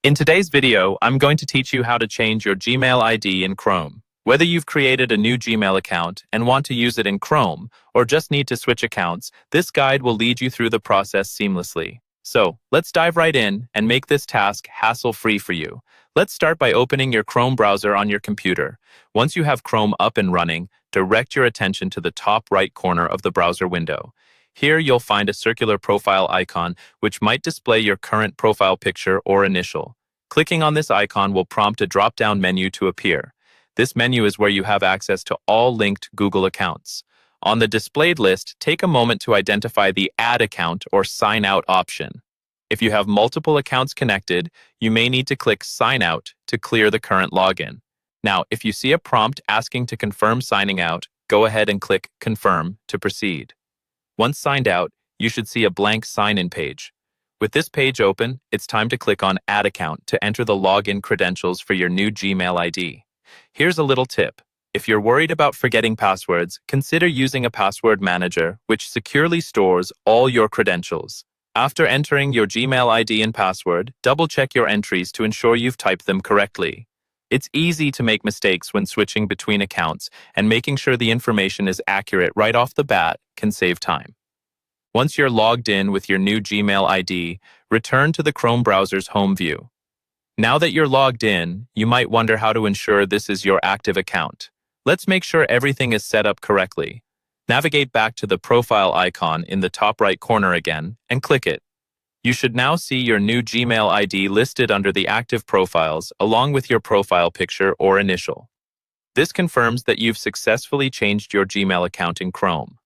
In today's video, I'm going to teach you how to change your Gmail ID in Chrome. Whether you've created a new Gmail account and want to use it in Chrome, or just need to switch accounts, this guide will lead you through the process seamlessly. So, let's dive right in and make this task hassle-free for you. Let's start by opening your Chrome browser on your computer. Once you have Chrome up and running, direct your attention to the top right corner of the browser window. Here you'll find a circular profile icon which might display your current profile picture or initial. Clicking on this icon will prompt a drop-down menu to appear. This menu is where you have access to all linked Google accounts. On the displayed list, take a moment to identify the Add Account or Sign Out option. If you have multiple accounts connected, you may need to click Sign Out to clear the current login. Now, if you see a prompt asking to confirm signing out, go ahead and click Confirm to proceed. Once signed out, you should see a blank sign-in page. With this page open, it's time to click on Add Account to enter the login credentials for your new Gmail ID. Here's a little tip. If you're worried about forgetting passwords, consider using a password manager which securely stores all your credentials. After entering your Gmail ID and password, double-check your entries to ensure you've typed them correctly. It's easy to make mistakes when switching between accounts, and making sure the information is accurate right off the bat can save time. Once you're logged in with your new Gmail ID, return to the Chrome browser's home view. Now that you're logged in, you might wonder how to ensure this is your active account. Let's make sure everything is set up correctly. Navigate back to the profile icon in the top right corner again and click it. You should now see your new Gmail ID listed under the active profiles along with your profile picture or initial. This confirms that you've successfully changed your Gmail account in Chrome.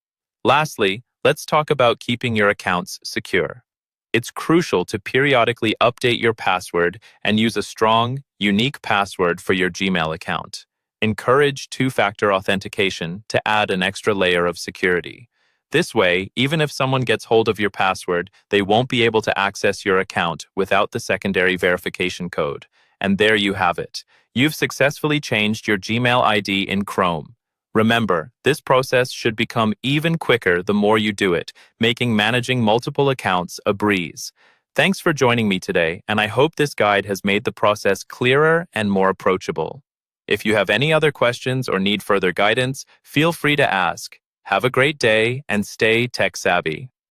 Lastly, let's talk about keeping your accounts secure. It's crucial to periodically update your password and use a strong, unique password for your Gmail account. Encourage two-factor authentication to add an extra layer of security. This way, even if someone gets hold of your password, they won't be able to access your account without the secondary verification code. And there you have it. You've successfully changed your Gmail ID in Chrome. Remember, this process should become even quicker the more you do it, making managing multiple accounts a breeze. Thanks for joining me today, and I hope this guide has made the process clearer and more approachable. If you have any other questions or need further guidance, feel free to ask. Have a great day and stay tech savvy.